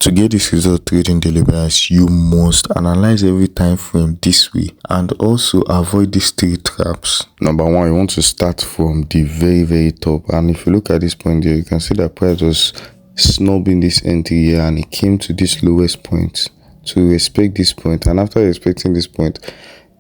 To get this result trading daily bias, you must analyze every time frame this way and also avoid these three traps. Number one, you want to start from the very top, and if you look at this point here, you can see that price was snubbing this entry here and it came to this lowest point to respect this point, and after respecting this point,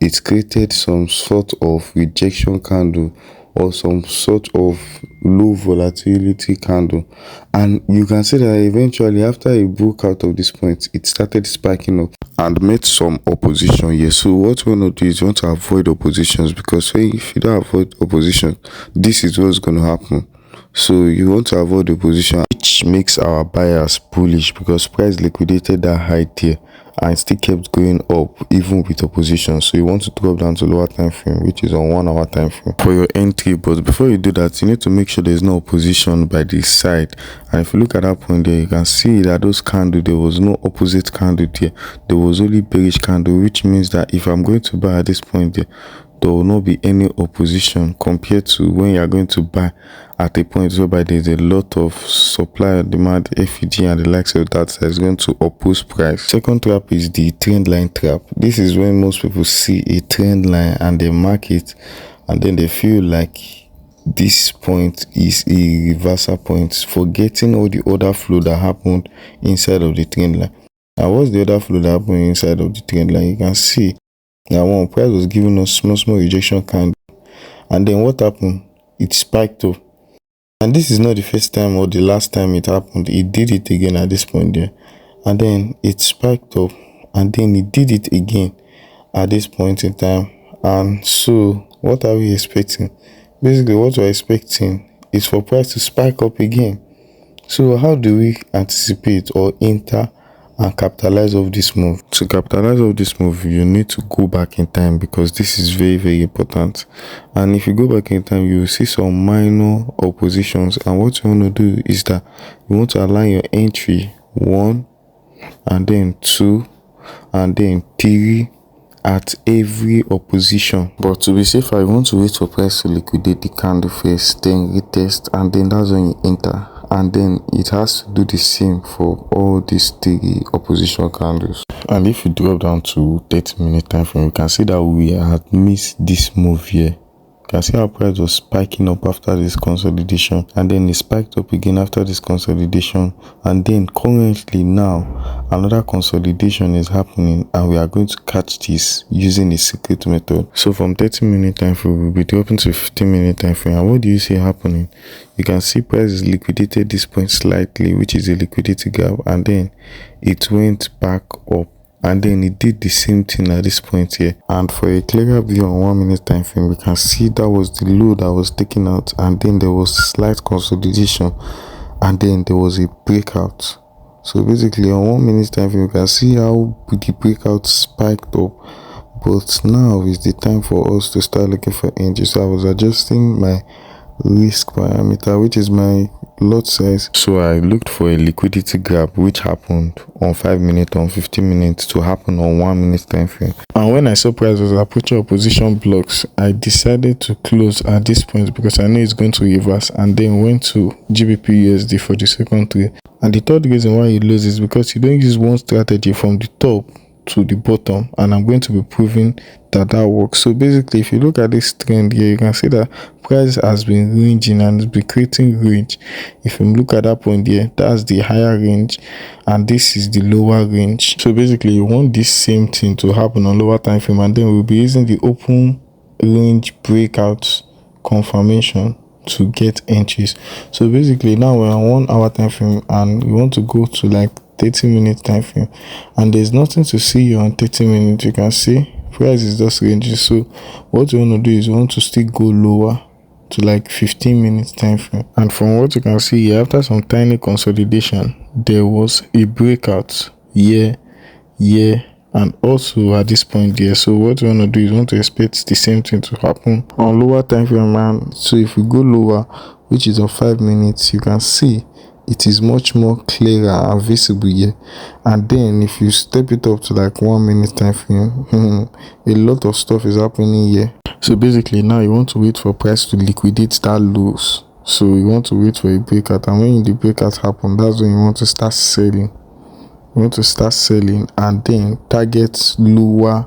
it created some sort of rejection candle or some sort of low volatility candle, and you can see that eventually after it broke out of this point, it started spiking up and made some opposition here. So what you want to do is you want to avoid oppositions, because if you don't avoid opposition, this is what's going to happen. So you want to avoid the position, which makes our buyers bullish, because price liquidated that high here and still kept going up even with opposition. So you want to drop down to lower time frame, which is on 1 hour time frame for your entry. But before you do that, you need to make sure there's no opposition by this side. And if you look at that point there, you can see that those candles, there was no opposite candle there, there was only bearish candle, which means that if I'm going to buy at this point there will not be any opposition compared to when you are going to buy at a point whereby there's a lot of supply and demand, FEG and the likes of that is going to oppose price. Second trap is the trend line trap. This is when most people see a trend line and they mark it, and then they feel like this point is a reversal point, forgetting all the other flow that happened inside of the trend line. And what's the other flow that happened inside of the trend line? You can see now one price was giving us small rejection candle, and then what happened? It spiked up, and this is not the first time or the last time it happened. It did it again at this point there, and then it spiked up, and then it did it again at this point in time. And so what are we expecting? Basically what we're expecting is for price to spike up again. So how do we anticipate or enter and capitalize off this move? To capitalize off this move, you need to go back in time, because this is very important. And if you go back in time, you will see some minor oppositions, and what you want to do is that you want to align your entry 1 and then 2 and then 3 at every opposition. But to be safer, you want to wait for price to liquidate the candle first, then retest, and then that's when you enter. And then it has to do the same for all these 3 opposition candles. And if you drop down to 30-minute time frame, you can see that we had missed this move here. You can see how price was spiking up after this consolidation, and then it spiked up again after this consolidation, and then currently now another consolidation is happening, and we are going to catch this using a secret method. So from 30-minute time frame, we'll be dropping to 15-minute time frame, and what do you see happening? You can see price is liquidated this point slightly, which is a liquidity gap, and then it went back up, and then it did the same thing at this point here. And for a clearer view on 1 minute time frame, we can see that was the low that was taken out, and then there was slight consolidation, and then there was a breakout. So basically on 1 minute time frame, you can see how the breakout spiked up. But now is the time for us to start looking for entries. So I was adjusting my risk parameter, which is my lot size. So I looked for a liquidity gap which happened on 5 minutes, on 15 minutes, to happen on 1 minute time frame. And when I saw price was approaching opposition blocks, I decided to close at this point because I know it's going to reverse, and then went to GBP USD for the second trade. And the third reason why you lose is because you don't use one strategy from the top to the bottom, and I'm going to be proving that works. So basically, if you look at this trend here, you can see that price has been ranging and has been creating range. If you look at that point here, that's the higher range and this is the lower range. So basically, you want this same thing to happen on lower time frame, and then we'll be using the open range breakout confirmation to get entries. So basically, now we're on 1 hour time frame and we want to go to like 30-minute time frame, and there's nothing to see here on 30 minutes. You can see price is just ranging. So what you want to do is you want to still go lower to like 15 minutes time frame, and from what you can see here, after some tiny consolidation, there was a breakout here, and also at this point here. So what you want to do is you want to expect the same thing to happen on lower time frame, man. So if we go lower, which is on 5 minutes, you can see it is much more clearer and visible here. And then if you step it up to like 1 minute time frame, a lot of stuff is happening here. So basically, now you want to wait for price to liquidate that lows. So you want to wait for a breakout, and when the breakout happen, that's when you want to start selling. you want to start selling and then target lower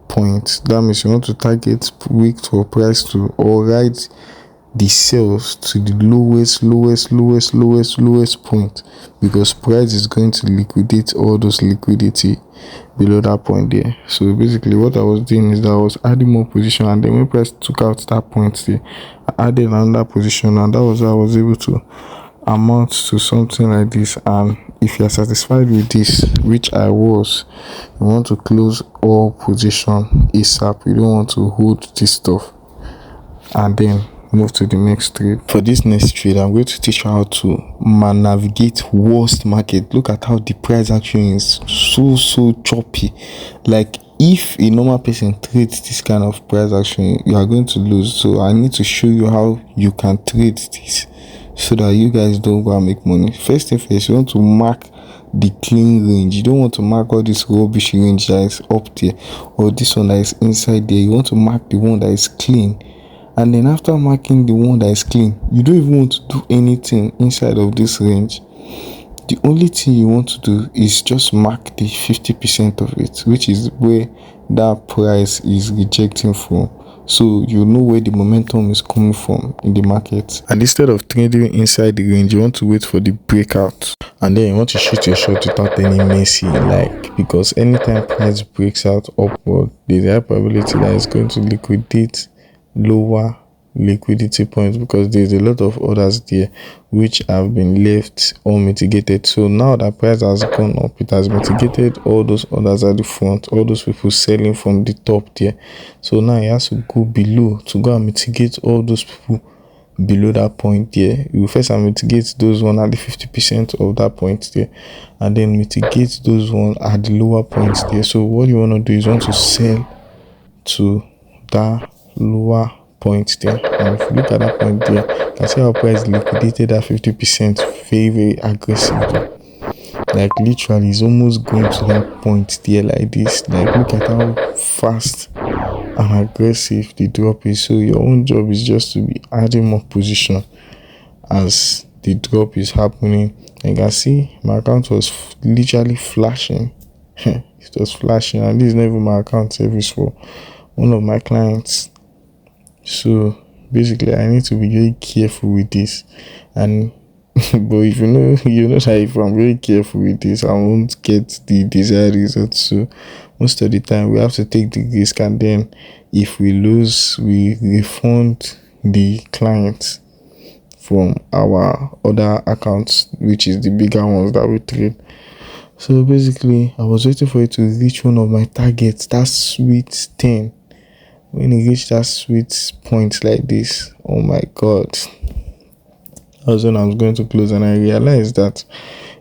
points. That means you want to target week to price to, or ride the sales to the lowest point, because price is going to liquidate all those liquidity below that point there. So basically what I was doing is that I was adding more position, and then when price took out that point there, I added another position, and that was how I was able to amount to something like this. And if you are satisfied with this, which I was, you want to close all position ASAP. You don't want to hold this stuff and then move to the next trade. For this next trade, I'm going to teach you how to navigate worst market. Look at how the price action is so choppy. Like, if a normal person trades this kind of price action, you are going to lose. So I need to show you how you can trade this so that you guys don't go and make money. First thing first, you want to mark the clean range. You don't want to mark all this rubbish range that is up there, or this one that is inside there. You want to mark the one that is clean. And then after marking the one that is clean, you don't even want to do anything inside of this range. The only thing you want to do is just mark the 50% of it, which is where that price is rejecting from. So you know where the momentum is coming from in the market. And instead of trading inside the range, you want to wait for the breakout. And then you want to shoot your shot without any messy, because anytime price breaks out upward, there's a high probability that it's going to liquidate lower liquidity points, because there's a lot of orders there which have been left unmitigated. So now that price has gone up, it has mitigated all those orders at the front, all those people selling from the top there. So now it has to go below to go and mitigate all those people below that point there. You first have mitigate those one at the 50% of that point there, and then mitigate those one at the lower points there. So what you want to do is you want to sell to that lower point there. And if you look at that point there, you can see how price liquidated at 50% very aggressively. Like, literally it's almost going to that point there like this. Like, look at how fast and aggressive the drop is. So your own job is just to be adding more position as the drop is happening. And you can see my account was literally flashing. It was flashing, and this is not even my account service for one of my clients. So basically I need to be very careful with this. And but if you know that if I'm very careful with this, I won't get the desired results. So most of the time we have to take the risk, and then if we lose, we refund the client from our other accounts, which is the bigger ones that we trade. So basically I was waiting for it to reach one of my targets, that sweet 10. When it reached that sweet point like this, oh my god, that was when I was going to close. And I realized that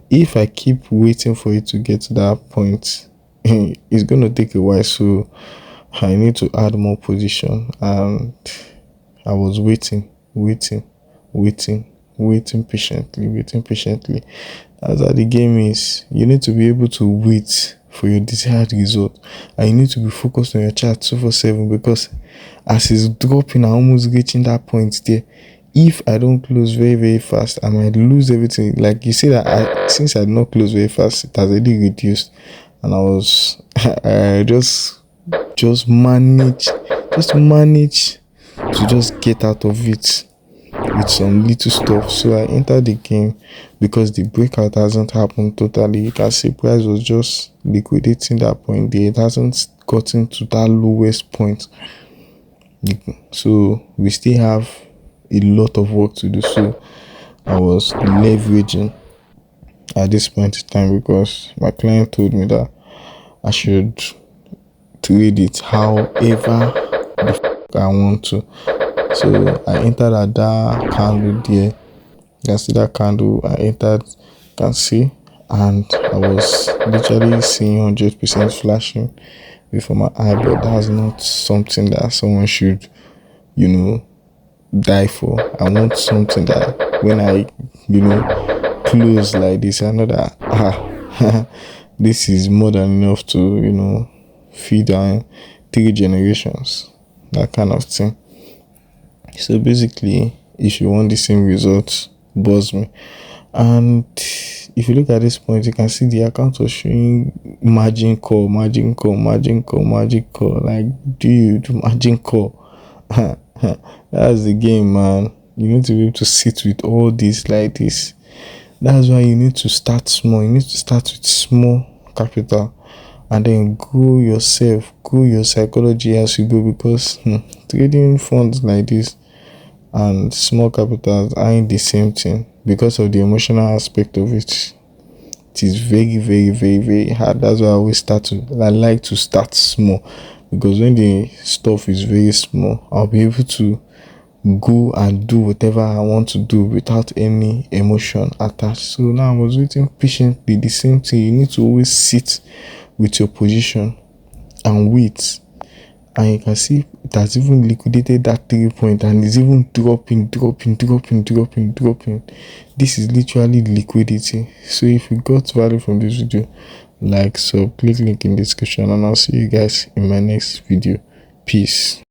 if I keep waiting for it to get to that point, it's going to take a while. So I need to add more position, and I was waiting patiently. That's how the game is. You need to be able to wait for your desired result, and you need to be focused on your chart 247, because as it's dropping and almost reaching that point there, if I don't close very fast, I might lose everything. Like, you see that since I did not close very fast, it has already reduced, and I just manage to just get out of it with some little stuff. So I entered the game because the breakout hasn't happened totally. You can see price was just liquidating that point there. It hasn't gotten to that lowest point. So we still have a lot of work to do. So I was leveraging at this point in time, because my client told me that I should trade it however I want to. So I entered at that candle there. You can see that candle. I entered, you can see, and I was literally seeing 100% flashing before my eye. But that's not something that someone should, die for. I want something that when I, close like this, I know that this is more than enough to, feed on 3 generations, that kind of thing. So basically, if you want the same results, buzz me. And if you look at this point, you can see the account was showing margin call. Like, dude, margin call. That's the game, man. You need to be able to sit with all this like this. That's why you need to start small. You need to start with small capital and then grow yourself, grow your psychology as you go, because trading funds like this and small capitals aren't the same thing because of the emotional aspect of it. It is very, very, very, very hard. That's why I like to start small, because when the stuff is very small, I'll be able to go and do whatever I want to do without any emotion attached. So now I was waiting patiently. The same thing, you need to always sit with your position and wait. And you can see it has even liquidated that 3 point and is even dropping. This is literally liquidity. So if you got value from this video, like, so click link in the description, and I'll see you guys in my next video. Peace.